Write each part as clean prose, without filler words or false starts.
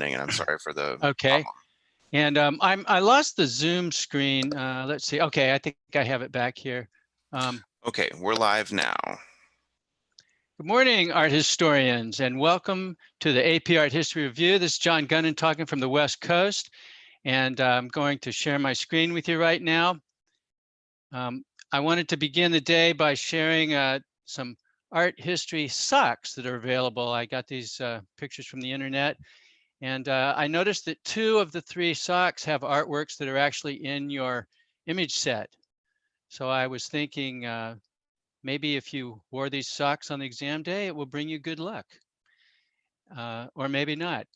And I'm sorry for the Okay. problem. And I lost the Zoom screen. Let's see. Okay, I think I have it back here. Okay, we're live now. Good morning, art historians, and welcome to the AP Art History Review. This is John Gunnan talking from the West Coast, and I'm going to share my screen with you right now. I wanted to begin the day by sharing some art history socks that are available. I got these pictures from the internet. And I noticed that 2 of the 3 socks have artworks that are actually in your image set. So I was thinking maybe if you wore these socks on the exam day, it will bring you good luck. Or maybe not.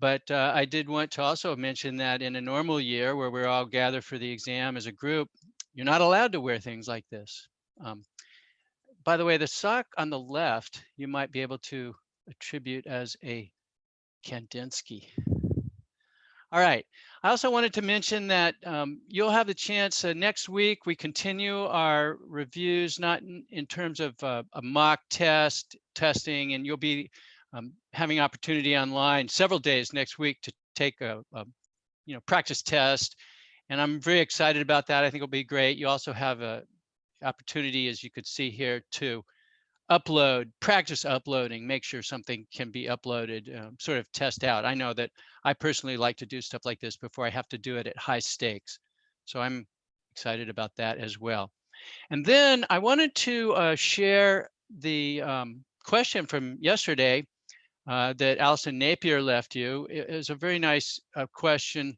But I did want to also mention that in a normal year where we're all gathered for the exam as a group, you're not allowed to wear things like this. By the way, the sock on the left, you might be able to attribute as a Kandinsky. All right. I also wanted to mention that you'll have the chance next week. We continue our reviews, not in terms of a mock testing, and you'll be having opportunity online several days next week to take a practice test. And I'm very excited about that. I think it'll be great. You also have a opportunity, as you could see here, to practice uploading, make sure something can be uploaded, sort of test out. I know that I personally like to do stuff like this before I have to do it at high stakes. So I'm excited about that as well. And then I wanted to share the question from yesterday that Allison Napier left you. It was a very nice question.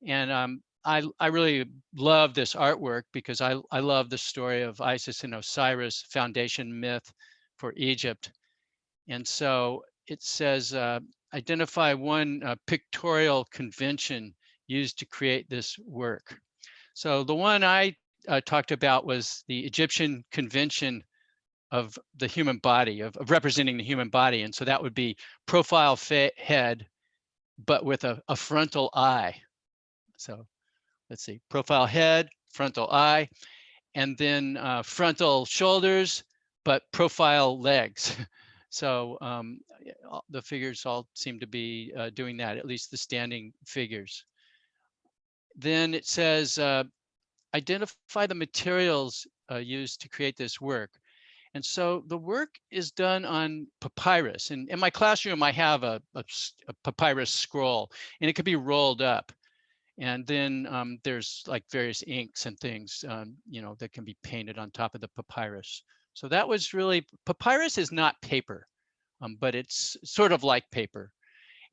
And I really love this artwork because I love the story of Isis and Osiris, foundation myth for Egypt. And so it says, identify one pictorial convention used to create this work. So the one I talked about was the Egyptian convention of the human body, of representing the human body. And so that would be profile head, but with a frontal eye. So let's see, profile head, frontal eye, and then frontal shoulders, but profile legs. So the figures all seem to be doing that, at least the standing figures. Then it says, identify the materials used to create this work. And so the work is done on papyrus. And in my classroom, I have a papyrus scroll, and it could be rolled up. And then there's like various inks and things, that can be painted on top of the papyrus. So that was really, papyrus is not paper, but it's sort of like paper.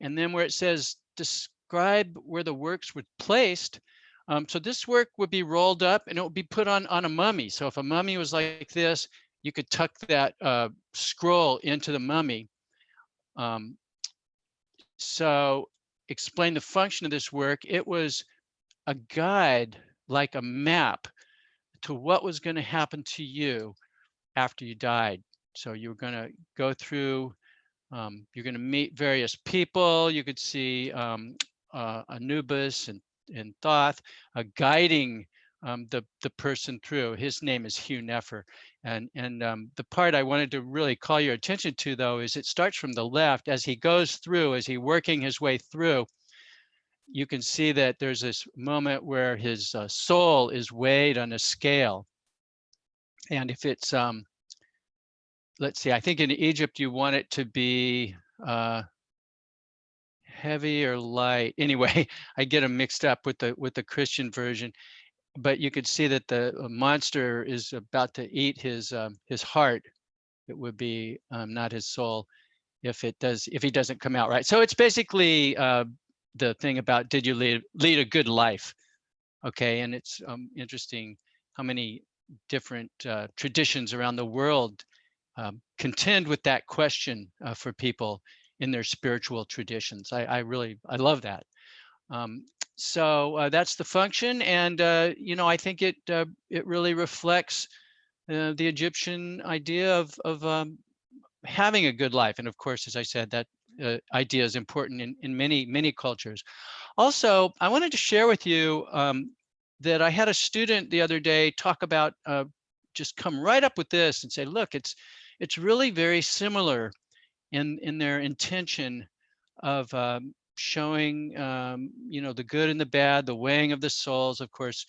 And then where it says, describe where the works were placed. So this work would be rolled up and it would be put on a mummy. So if a mummy was like this, you could tuck that scroll into the mummy. So explain the function of this work. It was a guide, like a map, to what was going to happen to you after you died. So you're going to go through, you're going to meet various people. You could see Anubis and Thoth guiding the person through. His name is Hugh Nefer. And the part I wanted to really call your attention to, though, is it starts from the left. As he goes through, as he's working his way through, you can see that there's this moment where his soul is weighed on a scale. And if it's, let's see, I think in Egypt, you want it to be heavy or light. Anyway, I get them mixed up with the Christian version. But you could see that the monster is about to eat his heart. It would be not his soul if he doesn't come out right. So it's basically the thing about, did you lead a good life? Okay, and it's interesting how many different traditions around the world contend with that question for people in their spiritual traditions. I love that. So that's the function, and I think it really reflects the Egyptian idea of having a good life. And of course, as I said, that idea is important in many cultures. Also, I wanted to share with you that I had a student the other day talk about, just come right up with this and say, look, it's really very similar in their intention of showing, the good and the bad, the weighing of the souls. Of course,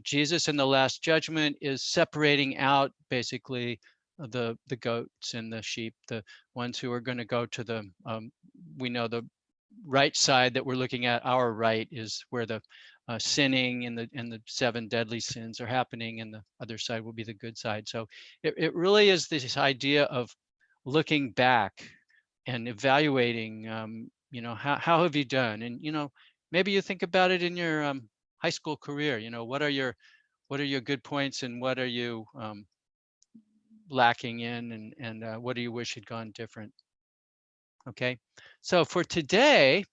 Jesus in the Last Judgment is separating out basically the goats and the sheep, the ones who are going to go to the, we know the right side that we're looking at, our right, is where the sinning and the 7 deadly sins are happening, and the other side will be the good side. So it really is this idea of looking back and evaluating, how have you done? And, maybe you think about it in your high school career. What are your good points, and what are you lacking in, and what do you wish had gone different? Okay, so for today,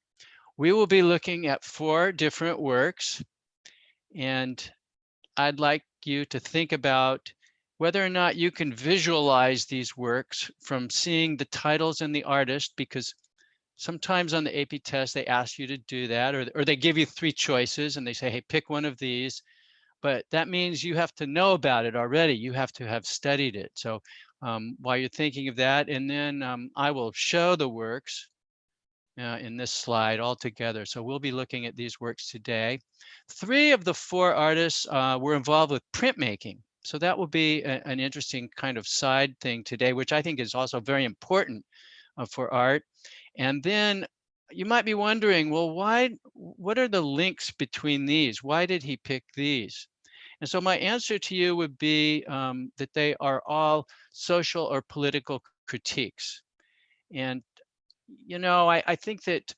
we will be looking at 4 different works, and I'd like you to think about whether or not you can visualize these works from seeing the titles and the artist, because sometimes on the AP test, they ask you to do that, or they give you 3 choices and they say, hey, pick one of these. But that means you have to know about it already. You have to have studied it. So while you're thinking of that, and then I will show the works in this slide all together. So we'll be looking at these works today. 3 of the 4 artists were involved with printmaking. So that will be an interesting kind of side thing today, which I think is also very important for art. And then you might be wondering, well, what are the links between these? Why did he pick these? And so my answer to you would be that they are all social or political critiques. And, I think that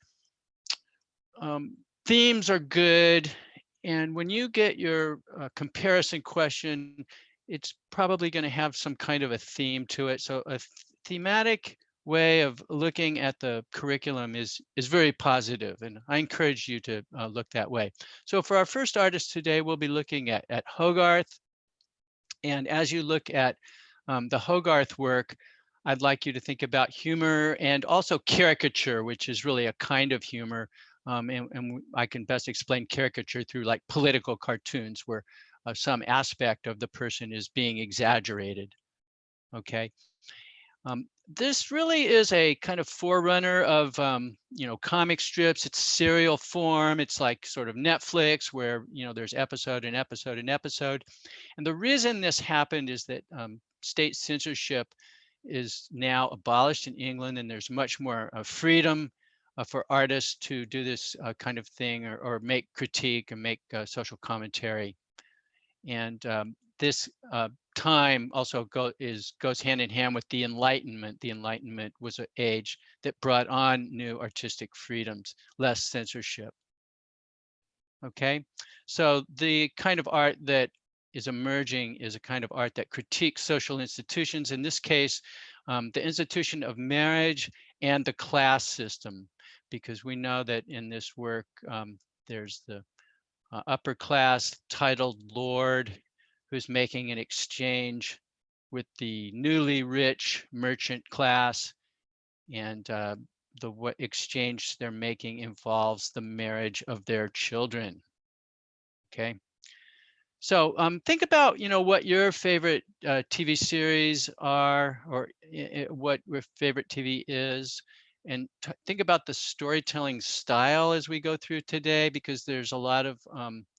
themes are good. And when you get your comparison question, it's probably going to have some kind of a theme to it. So a thematic way of looking at the curriculum is very positive, and I encourage you to look that way. So for our first artist today, we'll be looking at Hogarth. And as you look at the Hogarth work, I'd like you to think about humor and also caricature, which is really a kind of humor. And I can best explain caricature through like political cartoons, where some aspect of the person is being exaggerated. Okay. This really is a kind of forerunner of, comic strips. It's serial form. It's like sort of Netflix, where, there's episode and episode and episode. And the reason this happened is that state censorship is now abolished in England, and there's much more freedom for artists to do this kind of thing, or make critique and make social commentary. And this time also goes hand in hand with the Enlightenment. The Enlightenment was an age that brought on new artistic freedoms, less censorship. Okay, so the kind of art that is emerging is a kind of art that critiques social institutions. In this case, the institution of marriage and the class system, because we know that in this work, there's the upper class titled lord who's making an exchange with the newly rich merchant class, and the exchange they're making involves the marriage of their children. Okay, so think about what your favorite TV series are, or what your favorite TV is, and think about the storytelling style as we go through today, because there's a lot of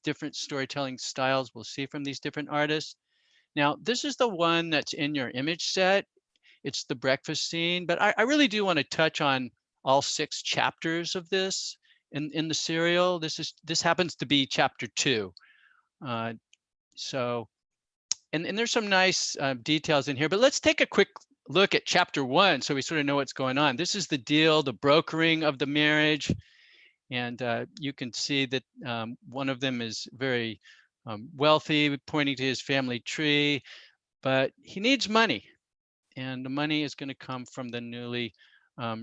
different storytelling styles we'll see from these different artists. Now, this is the one that's in your image set. It's the breakfast scene, but I really do want to touch on all 6 chapters of this in the serial. This happens to be chapter 2. So, and there's some nice details in here, but let's take a quick look at chapter 1 so we sort of know what's going on. This is the deal, the brokering of the marriage. And you can see that one of them is very wealthy, pointing to his family tree, but he needs money. And the money is going to come from the newly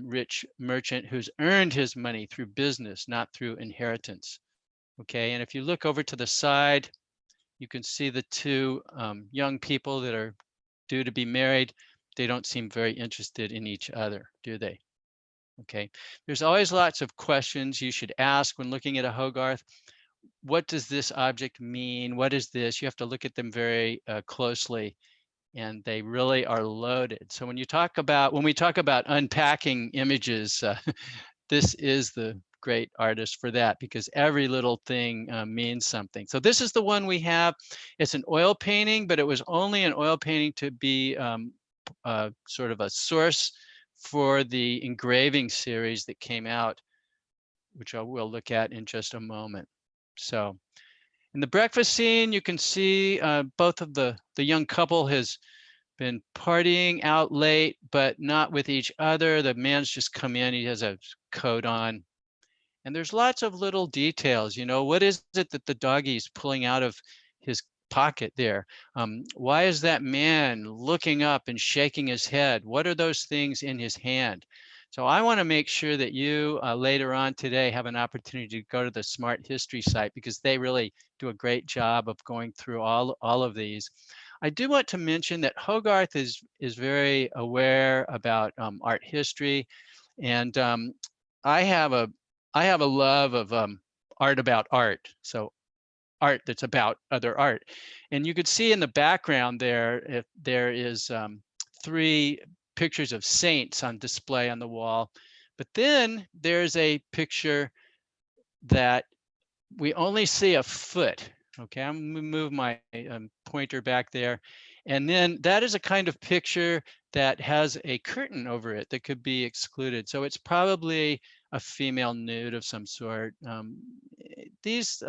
rich merchant who's earned his money through business, not through inheritance. Okay, and if you look over to the side, you can see the 2 young people that are due to be married. They don't seem very interested in each other, do they? Okay, there's always lots of questions you should ask when looking at a Hogarth. What does this object mean? What is this? You have to look at them very closely, and they really are loaded. So when we talk about unpacking images, this is the great artists for that, because every little thing means something. So this is the one we have. It's an oil painting, but it was only an oil painting to be sort of a source for the engraving series that came out, which I will look at in just a moment. So in the breakfast scene, you can see both of the young couple has been partying out late, but not with each other. The man's just come in, he has a coat on. And there's lots of little details, you know, what is it that the doggie's pulling out of his pocket there? Why is that man looking up and shaking his head? What are those things in his hand? So I want to make sure that you later on today have an opportunity to go to the Smart History site, because they really do a great job of going through all of these. I do want to mention that Hogarth is very aware about art history, and I have a love of art about art. So art that's about other art. And you could see in the background there, if there is 3 pictures of saints on display on the wall. But then there's a picture that we only see a foot. Okay, I'm gonna move my pointer back there. And then that is a kind of picture that has a curtain over it that could be excluded. So it's probably a female nude of some sort. There's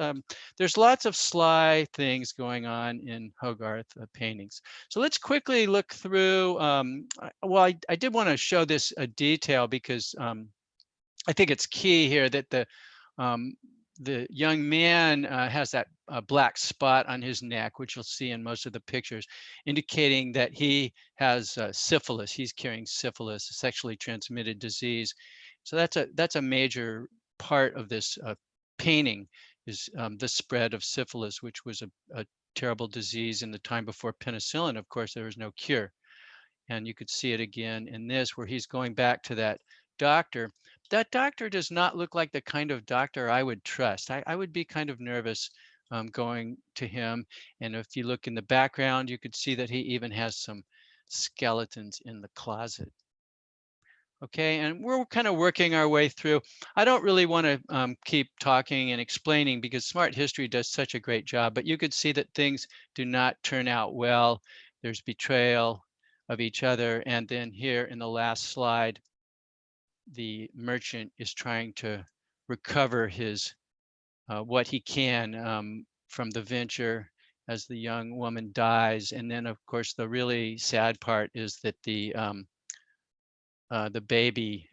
lots of sly things going on in Hogarth paintings. So let's quickly look through. Well, I did want to show this detail, because I think it's key here that the young man has that black spot on his neck, which you'll see in most of the pictures, indicating that he has syphilis. He's carrying syphilis, a sexually transmitted disease. So that's a major part of this painting, is the spread of syphilis, which was a terrible disease in the time before penicillin. Of course, there was no cure. And you could see it again in this, where he's going back to that doctor. That doctor does not look like the kind of doctor I would trust. I would be kind of nervous going to him. And if you look in the background, you could see that he even has some skeletons in the closet. Okay, and we're kind of working our way through. I don't really want to keep talking and explaining, because Smart History does such a great job, but you could see that things do not turn out well. There's betrayal of each other. And then here in the last slide, the merchant is trying to recover his what he can from the venture as the young woman dies. And then, of course, the really sad part is that the baby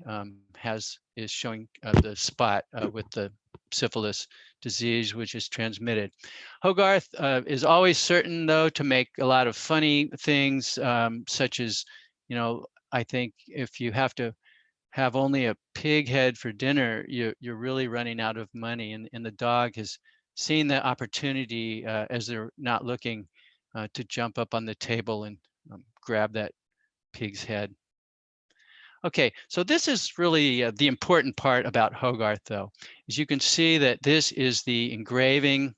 is showing the spot with the syphilis disease, which is transmitted. Hogarth is always certain, though, to make a lot of funny things, such as, you know, I think if you have to have only a pig head for dinner, you're really running out of money. And the dog has seen the opportunity as they're not looking to jump up on the table and grab that pig's head. Okay, so this is really the important part about Hogarth, though, is you can see that this is the engraving,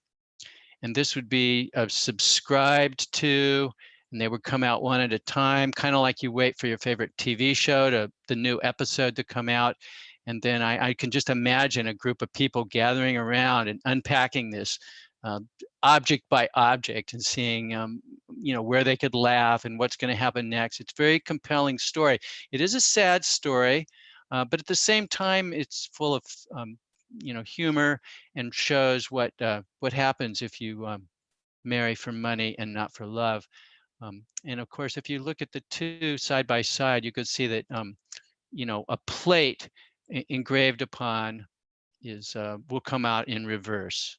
and this would be subscribed to, and they would come out one at a time, kind of like you wait for your favorite TV show the new episode to come out. And then I can just imagine a group of people gathering around and unpacking this object by object, and seeing you know, where they could laugh and what's going to happen next. It's a very compelling story. It is a sad story, but at the same time, it's full of you know, humor, and shows what happens if you marry for money and not for love. And of course, if you look at the two side by side, you could see that you know, a plate engraved upon is will come out in reverse.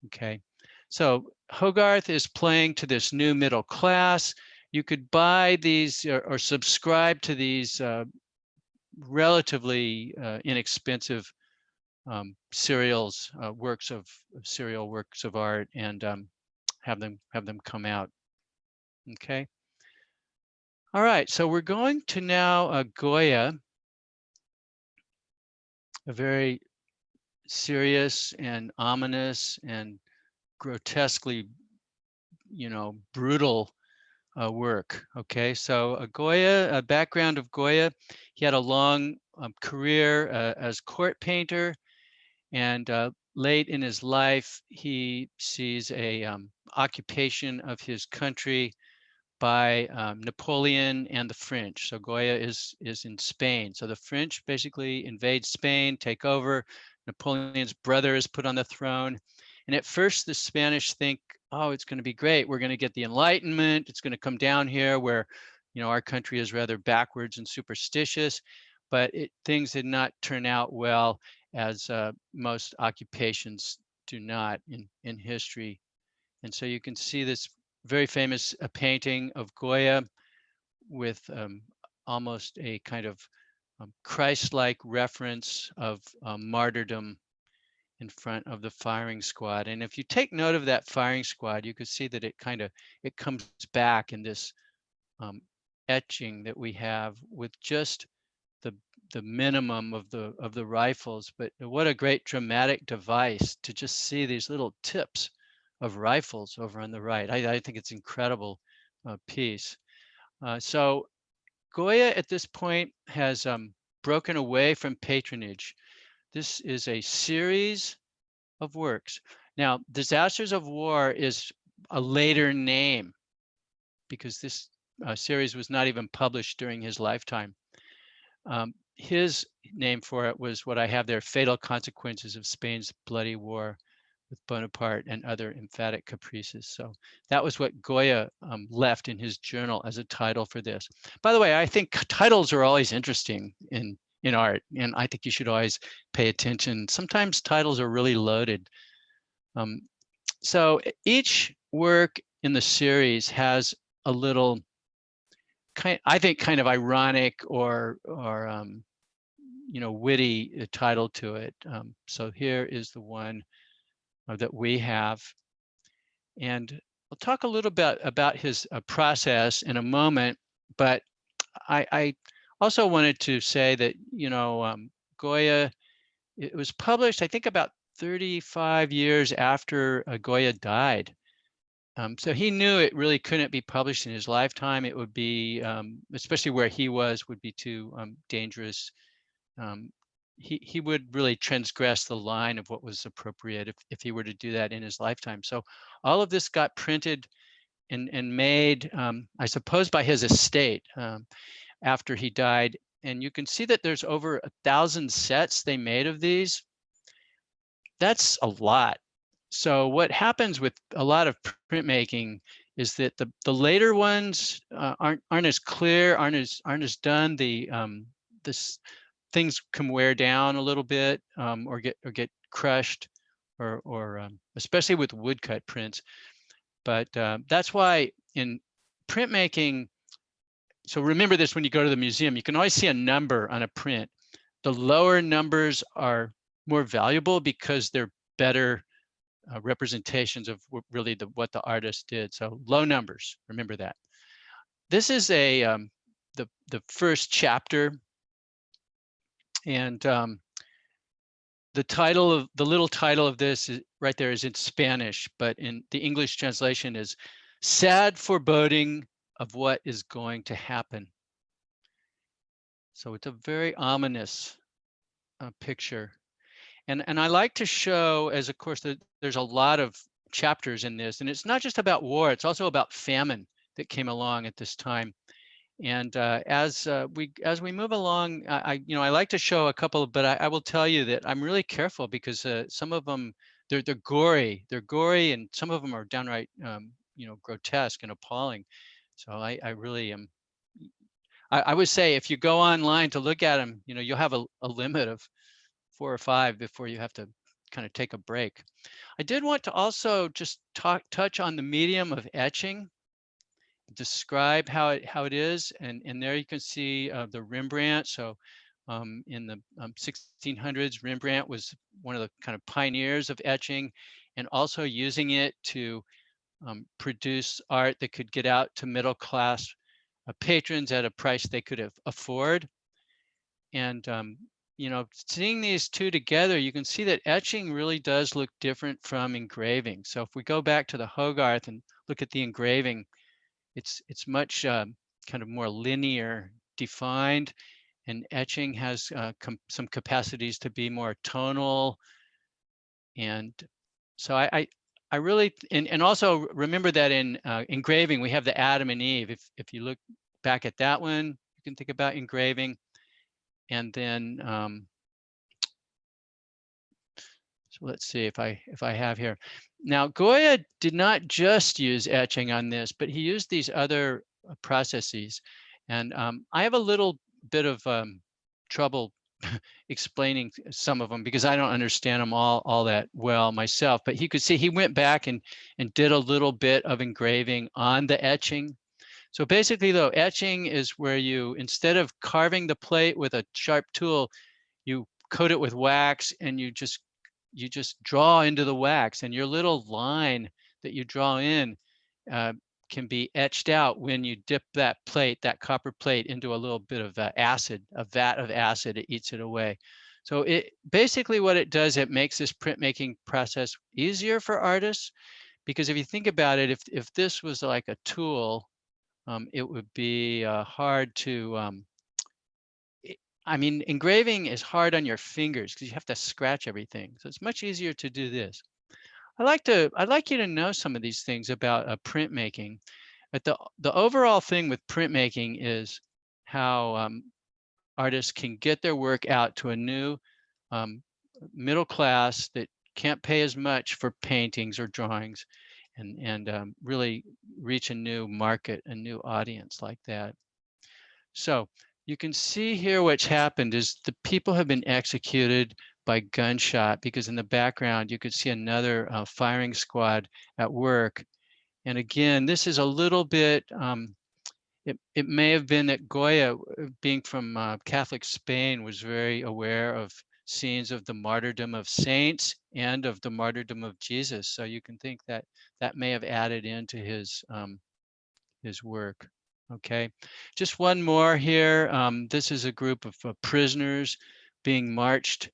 Okay, so Hogarth is playing to this new middle class. You could buy these or subscribe to these relatively inexpensive serial works of art, and have them come out. Okay. All right, so we're going to now Goya, a very serious and ominous and grotesquely, you know, brutal work. Okay, so Goya, a background of Goya, he had a long career as court painter, and late in his life, he sees a occupation of his country by Napoleon and the French. So Goya is in Spain. So the French basically invade Spain, take over. Napoleon's brother is put on the throne. And at first the Spanish think, oh, it's going to be great. We're going to get the Enlightenment. It's going to come down here where, our country is rather backwards and superstitious. But things did not turn out well, as most occupations do not in history. And so you can see this very famous painting of Goya with almost a kind of Christ-like reference of martyrdom in front of the firing squad. And if you take note of that firing squad, you can see that it comes back in this etching that we have with just the minimum of the rifles. But what a great dramatic device to just see these little tips of rifles over on the right. I think it's incredible piece. So Goya at this point has broken away from patronage. This is a series of works. Now, Disasters of War is a later name because this series was not even published during his lifetime. His name for it was what I have there, Fatal Consequences of Spain's Bloody War with Bonaparte and Other Emphatic Caprices. So that was what Goya left in his journal as a title for this. By the way, I think titles are always interesting in art, and I think you should always pay attention. Sometimes titles are really loaded. So each work in the series has a little I think kind of ironic or witty title to it. So here is the one that we have, and I'll talk a little bit about his process in a moment. But I also wanted to say that Goya, it was published I think about 35 years after Goya died. So he knew it really couldn't be published in his lifetime. It would be, especially where he was, would be too dangerous. He would really transgress the line of what was appropriate if he were to do that in his lifetime. So all of this got printed and made, I suppose, by his estate after he died. And you can see that there's over 1,000 sets they made of these. That's a lot. So what happens with a lot of printmaking is that the later ones aren't as clear, aren't as done. Things can wear down a little bit or get crushed, or especially with woodcut prints. But that's why in printmaking, so remember this when you go to the museum, you can always see a number on a print. The lower numbers are more valuable because they're better representations of really what the artist did. So low numbers, remember that. This is the first chapter, and the little title of this is right there is in Spanish, but in the English translation is "Sad Foreboding of What is Going to Happen." So it's a very ominous picture. And I like to show, as of course, there's a lot of chapters in this, and it's not just about war, it's also about famine that came along at this time. And as we move along, I like to show a couple, but I will tell you that I'm really careful because some of them, they're gory, and some of them are downright grotesque and appalling. So I really am. I would say if you go online to look at them, you'll have a limit of 4 or 5 before you have to kind of take a break. I did want to also just touch on the medium of etching, describe how it is, and there you can see the Rembrandt. So in the 1600s, Rembrandt was one of the kind of pioneers of etching, and also using it to produce art that could get out to middle class patrons at a price they could afford. And seeing these two together, you can see that etching really does look different from engraving. So if we go back to the Hogarth and look at the engraving, it's much kind of more linear, defined, and etching has some capacities to be more tonal. And so I really, and also remember that in engraving, we have the Adam and Eve. If you look back at that one, you can think about engraving. And then, so let's see if I have here. Now, Goya did not just use etching on this, but he used these other processes. And I have a little bit of trouble explaining some of them because I don't understand them all that well myself. But you could see he went back and did a little bit of engraving on the etching. So basically, though, etching is where you, instead of carving the plate with a sharp tool, you coat it with wax and you just draw into the wax, and your little line that you draw in can be etched out when you dip that plate, that copper plate, into a little bit of acid, a vat of acid. It eats it away. So it basically what it does, it makes this printmaking process easier for artists, because if you think about it, if this was like a tool, it would be hard to I mean, engraving is hard on your fingers because you have to scratch everything. So it's much easier to do this. I'd like you to know some of these things about printmaking. But the overall thing with printmaking is how artists can get their work out to a new middle class that can't pay as much for paintings or drawings, and really reach a new market, a new audience like that. So you can see here what's happened is the people have been executed by gunshot, because in the background you could see another firing squad at work. And again, this is a little bit, it may have been that Goya, being from Catholic Spain, was very aware of scenes of the martyrdom of saints and of the martyrdom of Jesus. So you can think that that may have added into his work. Okay, just one more here. This is a group of prisoners being marched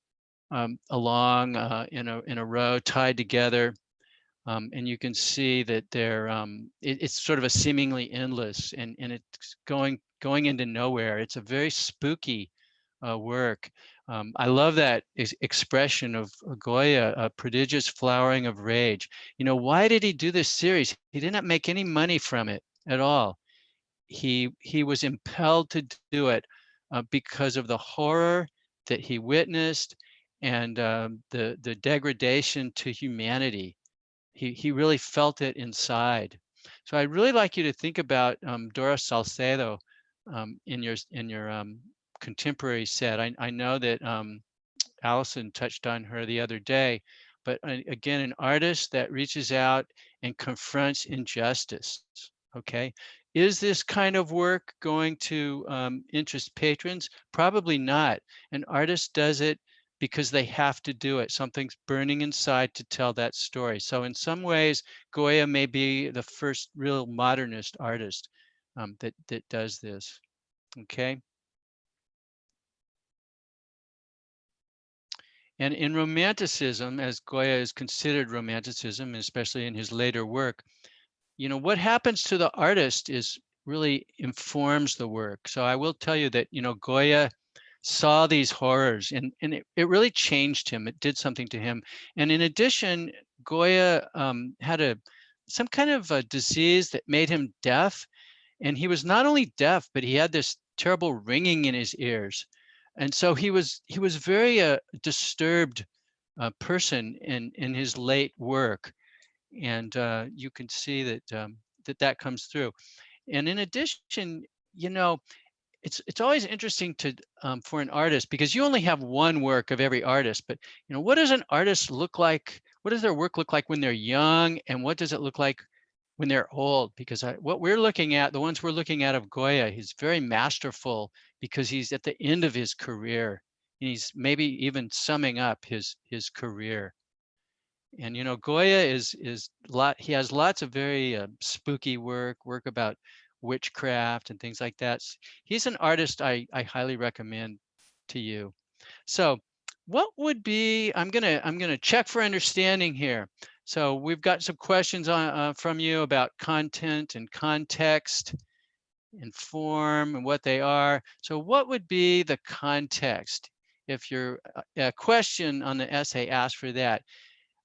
along in a row, tied together, and you can see that they're it's sort of a seemingly endless, and it's going into nowhere. It's a very spooky work. I love that expression of Goya, a prodigious flowering of rage. You know, why did he do this series? He did not make any money from it at all. He was impelled to do it because of the horror that he witnessed, and the degradation to humanity. He really felt it inside. So I'd really like you to think about Dora Salcedo in your contemporary set. I know that Allison touched on her the other day, but again, an artist that reaches out and confronts injustice. Okay, is this kind of work going to interest patrons? Probably not. An artist does it because they have to do it. Something's burning inside to tell that story. So in some ways, Goya may be the first real modernist artist that does this. Okay. And in Romanticism, as Goya is considered Romanticism, especially in his later work, you know, what happens to the artist is really informs the work. So I will tell you that, you know, Goya saw these horrors, and it really changed him. It did something to him. And in addition, Goya had some kind of a disease that made him deaf. And he was not only deaf, but he had this terrible ringing in his ears. And so he was very disturbed person in his late work. And you can see that that comes through. And in addition, you know, it's always interesting to for an artist, because you only have one work of every artist. But you know, what does an artist look like? What does their work look like when they're young, and what does it look like when they're old? Because what we're looking at, the ones we're looking at of Goya, he's very masterful because he's at the end of his career. And he's maybe even summing up his career. And you know, Goya is he has lots of very spooky work about witchcraft and things like that. He's an artist I highly recommend to you. So what would be, I'm gonna check for understanding here. So we've got some questions on from you about content and context. and form and what they are. So what would be the context if your question on the essay asked for that?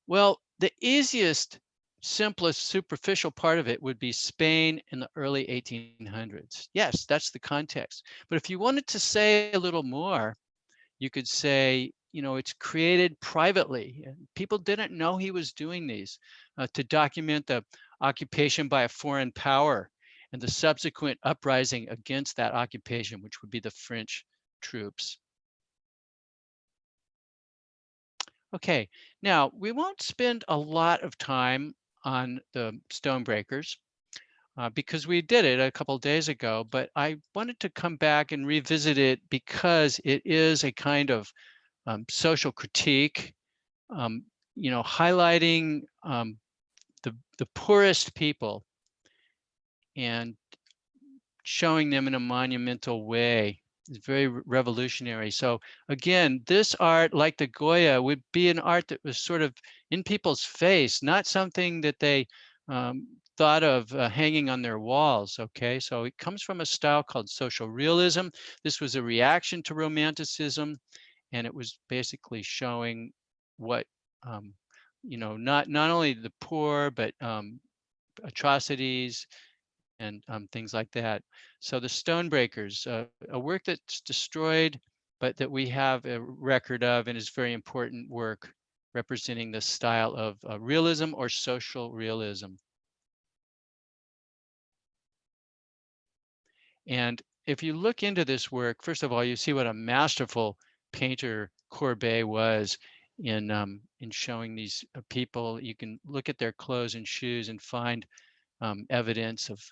Well, the easiest, simplest, superficial part of it would be Spain in the early 1800s. Yes, that's the context. But if you wanted to say a little more, you could say, it's created privately. People didn't know he was doing these to document the occupation by a foreign power and the subsequent uprising against that occupation, which would be the French troops. Okay, now we won't spend a lot of time on the Stonebreakers because we did it a couple days ago, but I wanted to come back and revisit it because it is a kind of social critique, highlighting the poorest people and showing them in a monumental way. It's very revolutionary. So again, this art, like the Goya, would be an art that was sort of in people's face, not something that they thought of hanging on their walls. Okay, so it comes from a style called social realism. This was a reaction to Romanticism, and it was basically showing what not only the poor, but atrocities and things like that. So the Stonebreakers, a work that's destroyed, but that we have a record of, and is very important work representing the style of realism or social realism. And if you look into this work, first of all, you see what a masterful painter Courbet was in showing these people. You can look at their clothes and shoes and find evidence of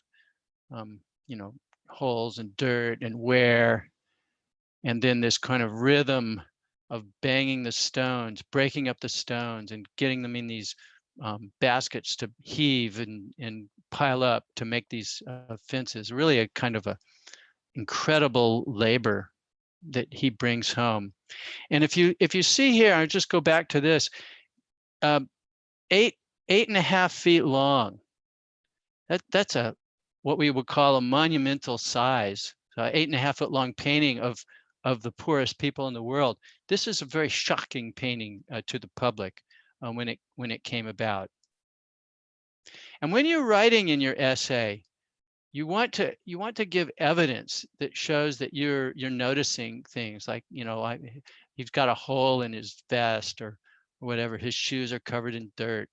holes and dirt and wear, and then this kind of rhythm of banging the stones, breaking up the stones and getting them in these baskets to heave and pile up to make these fences. Really a kind of a incredible labor that he brings home. And if you see here, I'll just go back to this, 8.5 feet long. That's what we would call a monumental size, 8.5 foot long painting of the poorest people in the world. This is a very shocking painting to the public when it came about. And when you're writing in your essay, you want to give evidence that shows that you're noticing things like, he's got a hole in his vest or whatever, his shoes are covered in dirt,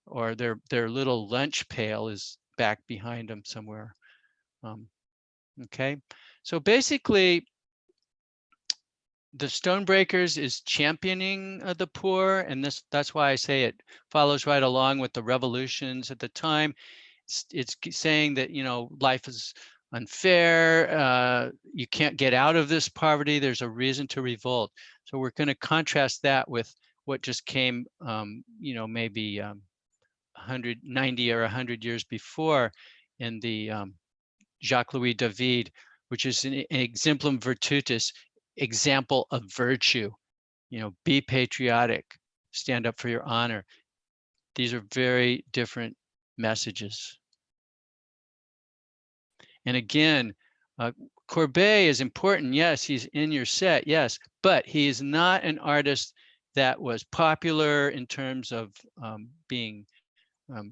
or their little lunch pail is back behind him somewhere. Okay, so basically the Stonebreakers is championing the poor, and that's why I say it follows right along with the revolutions at the time. It's saying that life is unfair, you can't get out of this poverty, there's a reason to revolt. So we're going to contrast that with what just came maybe 190 or 100 years before in the Jacques-Louis David, which is an exemplum virtutis, example of virtue. Be patriotic, stand up for your honor. These are very different messages. And again, Courbet is important. Yes, he's in your set. Yes, but he is not an artist that was popular in terms of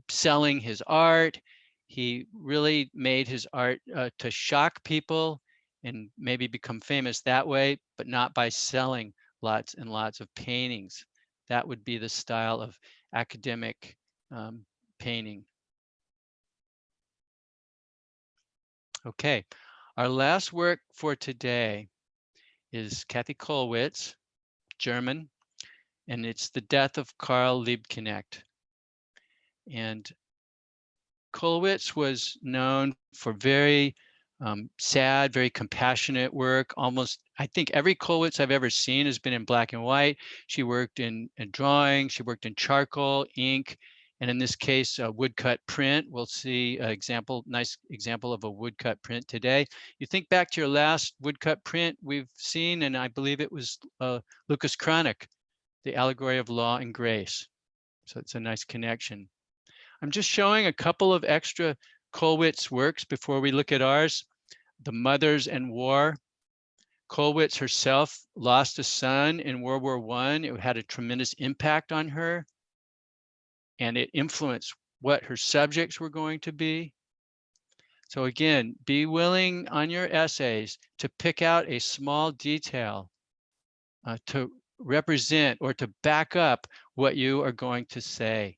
selling his art. He really made his art to shock people and maybe become famous that way, but not by selling lots and lots of paintings. That would be the style of academic painting. Okay, our last work for today is Kathy Kollwitz, German, and it's The Death of Karl Liebknecht. And Kollwitz was known for very sad, very compassionate work. Almost, I think every Kollwitz I've ever seen has been in black and white. She worked in drawing, she worked in charcoal, ink, and in this case, a woodcut print. We'll see an nice example of a woodcut print today. You think back to your last woodcut print we've seen, and I believe it was Lucas Cranach, The Allegory of Law and Grace. So it's a nice connection. I'm just showing a couple of extra Kollwitz works before we look at ours. The Mothers and War. Kollwitz herself lost a son in World War I. It had a tremendous impact on her, and it influenced what her subjects were going to be. So again, be willing on your essays to pick out a small detail to represent or to back up what you are going to say.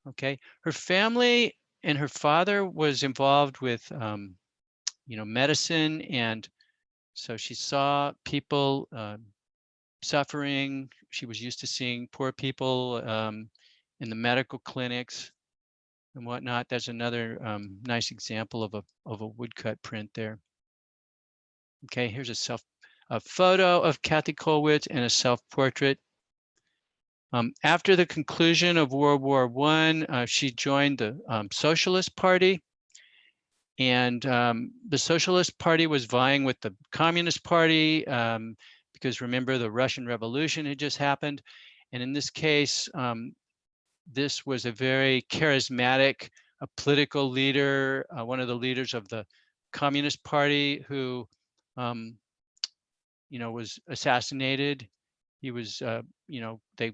Okay, her family and her father was involved with, medicine, and so she saw people suffering. She was used to seeing poor people in the medical clinics and whatnot. That's another nice example of a woodcut print there. Okay, here's a photo of Kathy Kollwitz and a self-portrait. After the conclusion of World War I, she joined the Socialist Party. And the Socialist Party was vying with the Communist Party because remember, the Russian Revolution had just happened. And in this case, this was a very charismatic political leader, one of the leaders of the Communist Party who, was assassinated. He was, they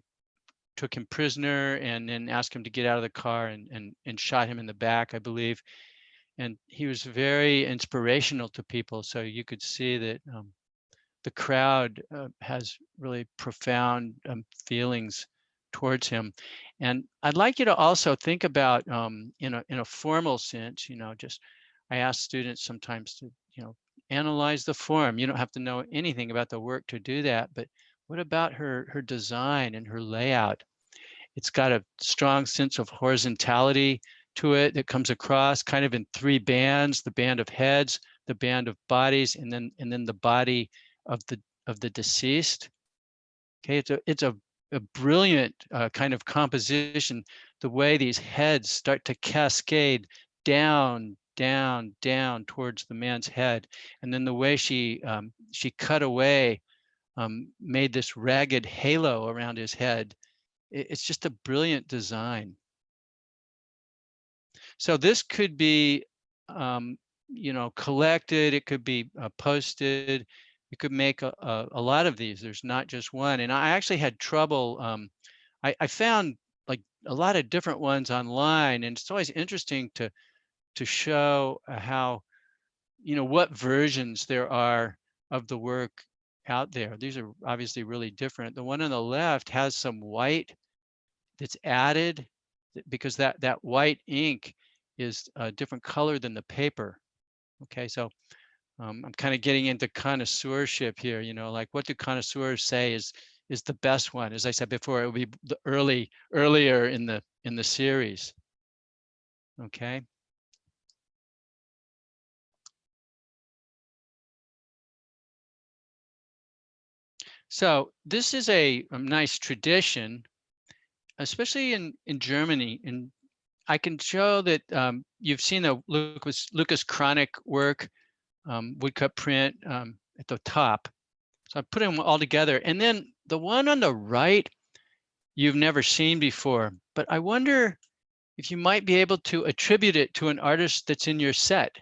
took him prisoner and then asked him to get out of the car and shot him in the back, I believe. And he was very inspirational to people. So you could see that the crowd has really profound feelings towards him. And I'd like you to also think about in a formal sense, just I ask students sometimes to, analyze the form. You don't have to know anything about the work to do that, but what about her design and her layout? It's got a strong sense of horizontality to it that comes across kind of in three bands: the band of heads, the band of bodies, and then the body of the deceased. Okay, it's a brilliant kind of composition. The way these heads start to cascade down, down, down towards the man's head, and then the way she cut away, made this ragged halo around his head. It's just a brilliant design. So this could be, collected. It could be posted. You could make a lot of these. There's not just one. And I actually had trouble. I found like a lot of different ones online, and it's always interesting to show how, what versions there are of the work out there. These are obviously really different. The one on the left has some white that's added because that white ink is a different color than the paper. Okay, so I'm kind of getting into connoisseurship here. Like what do connoisseurs say is the best one? As I said before, it will be the earlier in the series. Okay. So this is a nice tradition, especially in Germany. And I can show that you've seen the Lucas Chronic work, woodcut print at the top. So I put them all together. And then the one on the right, you've never seen before, but I wonder if you might be able to attribute it to an artist that's in your set.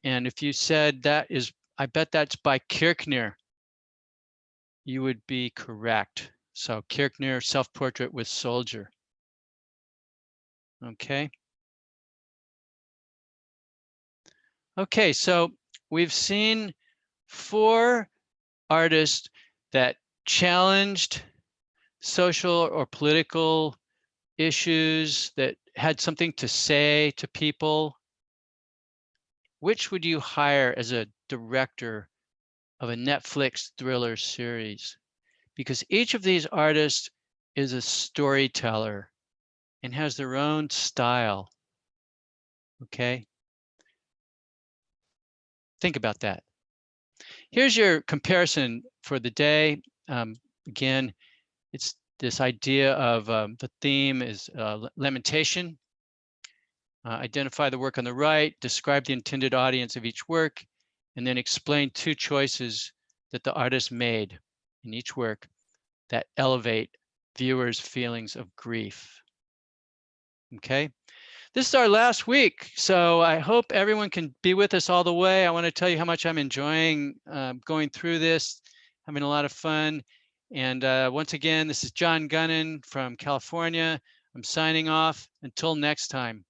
And if you said that is, I bet that's by Kirchner, you would be correct. So Kirchner, self-portrait with soldier. Okay. Okay, so we've seen 4 artists that challenged social or political issues, that had something to say to people. Which would you hire as a director of a Netflix thriller series? Because each of these artists is a storyteller and has their own style. Okay? Think about that. Here's your comparison for the day. Again, it's this idea of the theme is lamentation. Identify the work on the right, describe the intended audience of each work, and then explain 2 choices that the artist made in each work that elevate viewers' feelings of grief. Okay. This is our last week, so I hope everyone can be with us all the way. I want to tell you how much I'm enjoying going through this, having a lot of fun. And once again, this is John Gunnan from California. I'm signing off. Until next time.